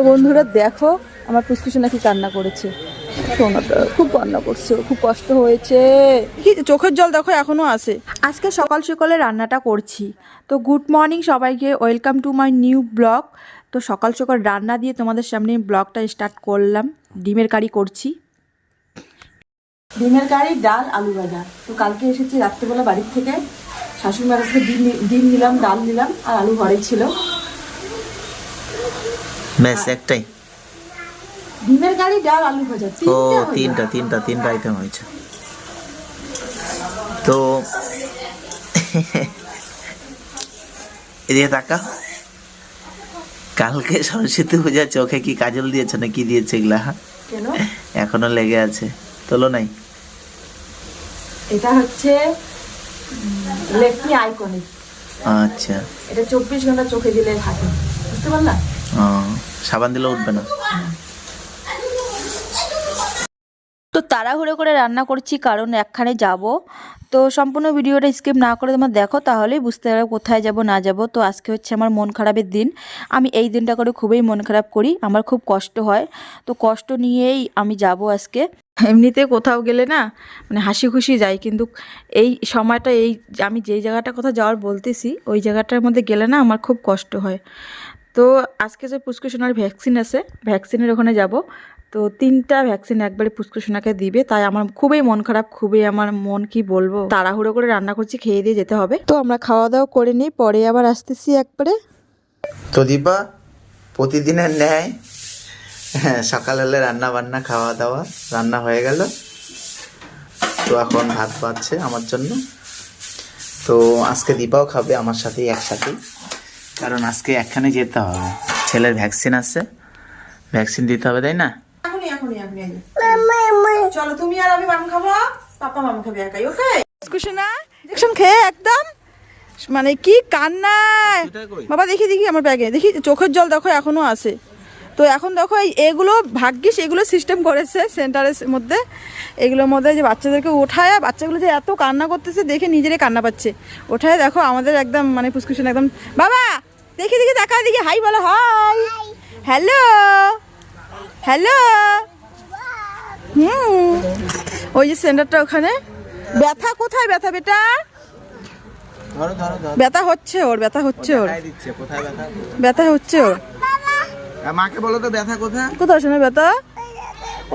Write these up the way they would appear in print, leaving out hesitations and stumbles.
তো বন্ধুরা দেখো আমার পুষ্কুসু নাকি কান্না করেছে। সোনাটা খুব কান্না করছে, খুব কষ্ট হয়েছে, কি চোখের জল দেখো এখনো আছে। আজকে সকাল সকালে রান্নাটা করছি। তো গুড মর্নিং সবাইকে, welcome to my new blog. তো সকাল সকাল রান্না দিয়ে তোমাদের সামনে ব্লগটা স্টার্ট করলাম। ডিমের কারি করছি, ডিমের কারি, ডাল, আলু ভাজা। তো কালকে এসেছি রাত্রেবেলা বাড়ির থেকে, শাশুড়ি মার কাছে ডিম নিলাম, ডাল নিলাম, আর আলু ঘরেই ছিল। ব্যাস একটাই ডিমের কারি, ডাল, আলু ভাজা। ও তিনটা আইটেম হয়েছে। তো এদিকে তাকা, কালকে সরস্বতী পূজা চোখে কি কাজল দিয়েছে না কি দিয়েছে এগুলা কেন এখনো লেগে আছে, তোলো নাই? এটা হচ্ছে লেকমি আইকনিক। আচ্ছা, এটা 24 ঘন্টা চোখে দিলে থাকে, বুঝতে পারলা? সাবান দিলে উঠবে না। তো তাড়াহুড়ো করে রান্না করছি কারণ একখানে যাব। তো সম্পূর্ণ ভিডিওটা স্কিপ না করে তোমার দেখো, তাহলেই বুঝতে পারবে কোথায় যাব না যাব। তো আজকে হচ্ছে আমার মন খারাপের দিন। আমি এই দিনটা করে খুবই মন খারাপ করি, আমার খুব কষ্ট হয়। তো কষ্ট নিয়েই আমি যাব আজকে। এমনিতে কোথাও গেলে না মানে হাসি খুশি যাই, কিন্তু এই সময়টা, এই আমি যেই জায়গাটার কথা যাওয়ার বলতেছি ওই জায়গাটার মধ্যে গেলে না আমার খুব কষ্ট হয়। তো আজকে যে পুষ্কুসোনার ভ্যাকসিন আছে, ভ্যাকসিনের ওখানে যাব। তো 3টা ভ্যাকসিন একবারে পুষ্কুসোনাকে দিবে, তাই আমার খুবই মন খারাপ, খুবই আমার মন কি বলবো। তাড়াহুড়ো করে রান্না করছি, খেয়ে দিয়ে যেতে হবে। তো আমরা খাওয়া দাওয়া করে নিই, পরে আবার আসতেছি একবারে। তো দীপা প্রতিদিনের ন্যায় সকাল হলে রান্না বান্না খাওয়া দাওয়া, রান্না হয়ে গেল। তো এখন ভাত বাড়ছে আমার জন্য। তো আজকে দীপাও খাবে আমার সাথেই একসাথে, কারণ আজকে একখানে যেতে হবে, ছেলের ভ্যাকসিন আছে, ভ্যাকসিন দিতে হবে, তাই না? চলো তুমি আর আমি মাম খাবো, পাপা মাম খাবে একাই, ওকে? পুষ্কুসোনা ইনজেকশন খেয়ে একদম মানে কি কান্না বাবা। দেখি আমার ব্যাগে দেখি, চোখের জল দেখো এখনো আছে। তো এখন দেখো এগুলো ভাগ্যিস এগুলো সিস্টেম করেছে সেন্টারের মধ্যে, এগুলোর মধ্যে যে বাচ্চাদেরকে ওঠায়, বাচ্চাগুলো যে এত কান্না করতেছে দেখে নিজেরাই কান্না পাচ্ছে। ওঠায় দেখো আমাদের একদম মানে পুষ্কুসোনা একদম, বাবা দেখি দেখা, দেখি হাই বলো, হাই, হ্যালো হ্যালো। ওই যে সেন্টারটা ওখানে। ব্যথা কোথায়? ব্যথা বেটা, ব্যথা হচ্ছে ওর, ব্যথা হচ্ছে ওর, ব্যথা হচ্ছে ওর। মাকে বলো তো ব্যথা কোথায়? কোথায় শোনা ব্যথা?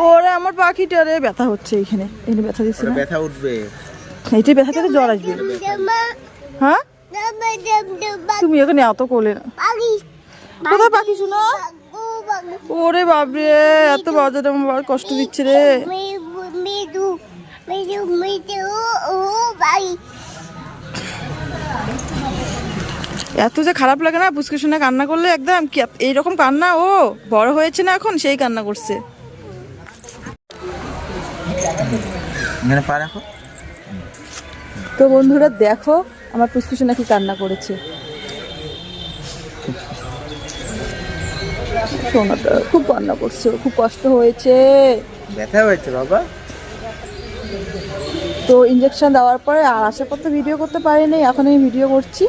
ওরে আমার পাখিটারে ব্যথা হচ্ছে এইখানে, এখানে ব্যথা দিচ্ছে না, ব্যথা উঠবে, এইটা ব্যথাতে তো জ্বর আসবে। হ্যাঁ তুমি এখানে এত কোলে না, কোথায় পাখি শোনা? ওরে বাবরে, এত বাজারে আমার কষ্ট দিচ্ছে রে। এত যে খারাপ লাগে না পুষ্কুসোনা কান্না করলে, একদম কি এইরকম কান্না, ও বড় হয়েছে না এখন, সেই কান্না করছে। তো বন্ধুরা দেখো আমার পুষ্কুসোনা কি কান্না করেছে। সোনাটা খুব কান্না করছে, খুব কষ্ট হয়েছে, ব্যথা হয়েছে বাবা। তো ইঞ্জেকশন দেওয়ার পরে আর আসার পর তো ভিডিও করতে পারিনি, এখন আমি ভিডিও করছি।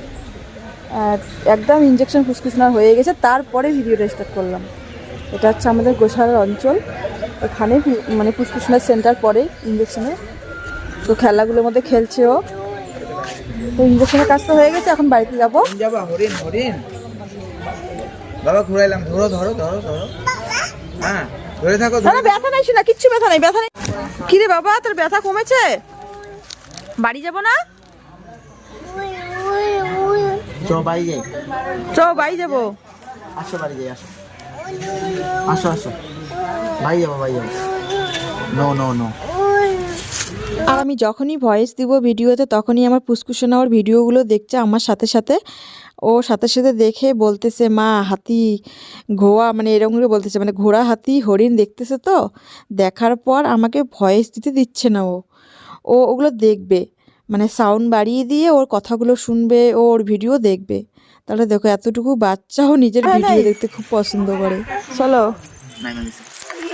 একদম ইঞ্জেকশন পুষ্কুসোনার হয়ে গেছে, তারপরে ভিডিওটা স্টার্ট করলাম। এটা হচ্ছে আমাদের গোসালার অঞ্চল, এখানে মানে পুষ্কুসোনার সেন্টার পরে ইঞ্জেকশনে। তো খেলাগুলোর মধ্যে খেলছে ও। তো ইঞ্জেকশনের কাজ তো হয়ে গেছে, এখন বাড়িতে যাবো। হরিণ হরিণ বাবা ঘুরাইলাম, ধরো ধরো ধরো ধরো, হ্যাঁ ধরে থাকো। না ব্যথা নাই শোনা, কিচ্ছু ব্যথা নাই, ব্যথা নেই। কি রে বাবা, তোর ব্যথা কমেছে? বাড়ি যাবো না? চ বাড়ি যাই, চ বাড়ি যাবো। আসো বাড়ি যাই, আসো আসো আসো, বাড়ি যাবো বাড়ি যাবো। No no no. আর আমি যখনই ভয়েস দিব ভিডিওতে, তখনই আমার পুষ্কুসোনা ওর ভিডিওগুলো দেখছে আমার সাথে সাথে। ও সাথে সাথে দেখে বলতেছে মা হাতি ঘোড়া, মানে এরকম করে বলতেছে, মানে ঘোড়া হাতি হরিণ দেখতেছে। তো দেখার পর আমাকে ভয়েস দিতে দিচ্ছে না, ও ওগুলো দেখবে, মানে সাউন্ড বাড়িয়ে দিয়ে ওর কথাগুলো শুনবে, ও ওর ভিডিও দেখবে। তাহলে দেখো এতটুকু বাচ্চাও নিজের ভিডিও দেখতে খুব পছন্দ করে। চলো,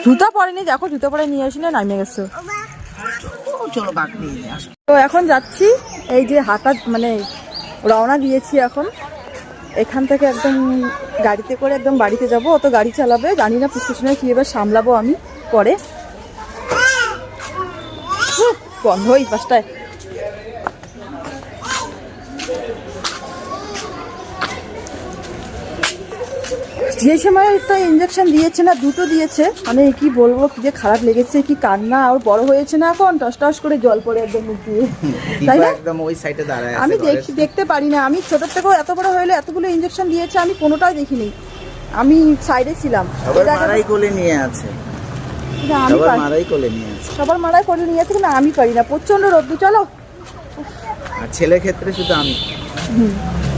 জুতা পরেনি, দেখো জুতা পরে নিয়ে আসি না, নামিয়ে গেছো। তো এখন যাচ্ছি, এই যে হাঁটা মানে রওনা দিয়েছি এখন। এখান থেকে একদম গাড়িতে করে একদম বাড়িতে যাব, অত গাড়ি চালাবে জানি না, পুষ্কুসোনা কি এবার সামলাবো আমি পরে। বন্ধ ওই পাঁচটায়। যে সময় তো ইঞ্জেকশন দিয়েছে না, দুটো দিয়েছে, মানে কি বলবো, কি যে খারাপ লেগেছে, কি কান্না। আর বড় হয়েছে না এখন, টস টস করে জল পড়ে একদম মুখ দিয়ে, তাই না? একদম ওই সাইডে দাঁড়ায় আছে। আমি দেখতে পারি না, আমি ছোট থেকেও এত বড় হইলে এতগুলো ইঞ্জেকশন দিয়েছে, আমি কোনোটাই দেখিনি, আমি সাইডে ছিলাম। সবার মারাই কোলে নিয়ে আছে, সবার মারাই কোলে নিয়ে আছে, সবার মারাই কোলে নিয়ে আছে, কিন্তু আমি পারি না, প্রচন্ড রোদ্দু। চলো, আর ছেলের ক্ষেত্রে শুধু আমি,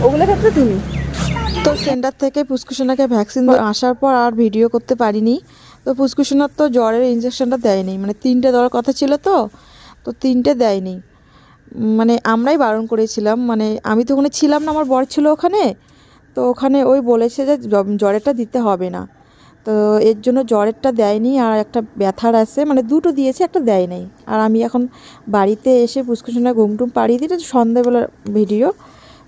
ওগুলোর ক্ষেত্রে তুমি। তো সেন্টার থেকে পুষ্কুসোনাকে ভ্যাকসিন আসার পর আর ভিডিও করতে পারিনি। তো পুষ্কুসোনার তো জ্বরের ইঞ্জেকশনটা দেয়নি, মানে 3টে দেওয়ার কথা ছিল, তো 3টে দেয়নি, মানে আমরাই বারণ করেছিলাম, মানে আমি তো ওখানে ছিলাম না, আমার বর ছিল ওখানে। তো ওখানে ওই বলেছে যে জ্বরেরটা দিতে হবে না, তো এর জন্য জ্বরেরটা দেয়নি। আর একটা ব্যথার আছে, মানে দুটো দিয়েছে, একটা দেয় নাই। আর আমি এখন বাড়িতে এসে পুষ্কুসোনা ঘুম টুম পাড়িয়ে দিই, সন্ধ্যাবেলার ভিডিও।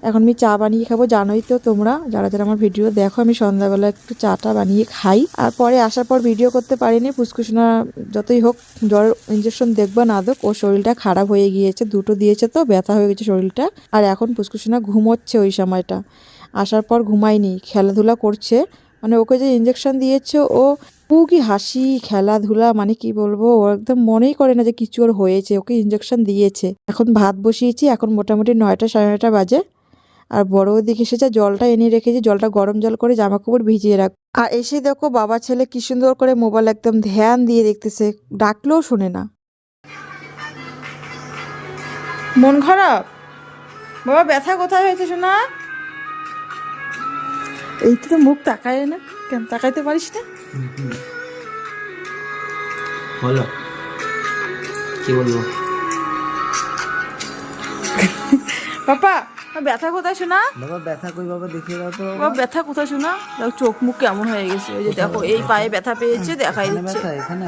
এখন আমি চা বানিয়ে খাবো, জানোই তো তোমরা যারা যারা আমার ভিডিও দেখো, আমি সন্ধ্যাবেলা একটু চাটা বানিয়ে খাই। আর পরে আসার পর ভিডিও করতে পারিনি। পুষ্কুসোনা যতই হোক জ্বর ইঞ্জেকশন দেখবা না দেখ, ওর শরীরটা খারাপ হয়ে গিয়েছে, দুটো দিয়েছে তো ব্যথা হয়ে গেছে শরীরটা। আর এখন পুষ্কুসোনা ঘুমোচ্ছে, ওই সময়টা আসার পর ঘুমায়নি, খেলাধুলা করছে। মানে ওকে যে ইঞ্জেকশন দিয়েছে, ও কি হাসি খেলাধুলা, মানে কি বলবো, ও একদম মনেই করে না যে কিছু ওর হয়েছে, ওকে ইঞ্জেকশন দিয়েছে। এখন ভাত বসিয়েছি, এখন মোটামুটি 9টা সাড়ে 9টা বাজে। আর বড় দিকে এসেছে, জলটা এনে রেখেছি, জলটা গরম জল করে জামা কাপড় ভিজিয়ে রাখ। আর এসে দেখো বাবা ছেলে কি সুন্দর করে মোবাইল একদম ধ্যান দিয়ে দেখতেছে, ডাকলেও শোনে না। মন খারাপ? বাবা ব্যথা কোথায় হয়েছে শোনা? এই তো মুখ তাকায় না, কেন তাকাইতে পারিস না? বলো কি বলবো? পাপা ব্যথা কোথায় শোনা? বাবা ব্যথা কই বাবা, দেখিয়ে দাও তো বাবা ব্যথা কোথায় শোনা? দেখো চোখ মুখ কেমন হয়ে গেছে, ওই যে দেখো এই পায়ে ব্যথা পেয়েছে, দেখাই দিচ্ছে। এখানে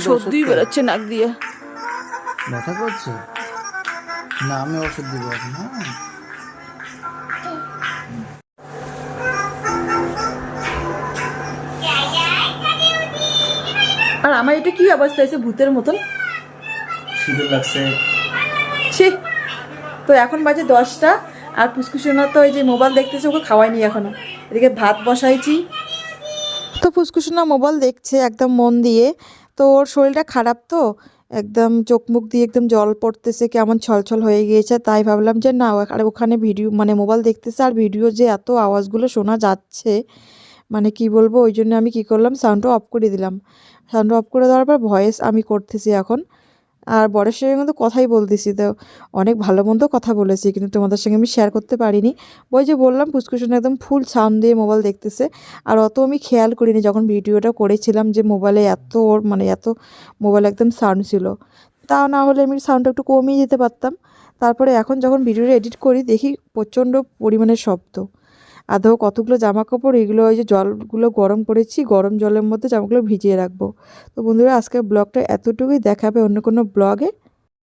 সর্দি বেরোচ্ছে নাক দিয়ে। ব্যথা করছে না, আমি ওষুধ দিব এখন। হ্যাঁ আর আমার এটা কি অবস্থা হয়েছে, ভূতের মতন সিঁদুর লাগছে। ছি। তো এখন বাজে 10টা, আর পুষ্কুসোনা তো এই যে মোবাইল দেখতেছে, ওকে খাওয়াইনি এখনো। এদিকে ভাত বসাইছি, তো পুষ্কুসোনা মোবাইল দেখছে একদম মন দিয়ে। তো ওর শরীরটা খারাপ, তো একদম চোখ মুখ দিয়ে একদম জল পড়তেছে, কেমন ছলছল হয়ে গিয়েছে। তাই ভাবলাম যে না, আর ওখানে ভিডিও মানে মোবাইল দেখতেছে, আর ভিডিও যে এত আওয়াজগুলো শোনা যাচ্ছে, মানে কি বলবো, ওই জন্য আমি কি করলাম, সাউন্ডটা অফ করে দিলাম। সাউন্ড অফ করে দেওয়ার পর ভয়েস আমি করতেছি এখন। আর বরের সঙ্গে কিন্তু কথাই বলতেছি, তো অনেক ভালো মন্দ কথা বলেছি, কিন্তু তোমাদের সঙ্গে আমি শেয়ার করতে পারিনি। ওই যে বললাম পুষ্কুসোনা একদম ফুল সাউন্ড দিয়ে মোবাইল দেখতেছে। আর অত আমি খেয়াল করিনি যখন ভিডিওটা করেছিলাম যে মোবাইলে এত ওর মানে এত মোবাইল একদম সাউন্ড ছিল। তা না হলে আমি সাউন্ডটা একটু কমিয়ে দিতে পারতাম। তারপরে এখন যখন ভিডিওটা এডিট করি দেখি প্রচণ্ড পরিমাণে শব্দ। আদৌ কতগুলো জামা কাপড়, এগুলো ওই যে জলগুলো গরম করেছি, গরম জলের মধ্যে জামাগুলো ভিজিয়ে রাখবো। তো বন্ধুরা আজকের ব্লগটা এতটুকুই, দেখাবে অন্য কোনো ব্লগে।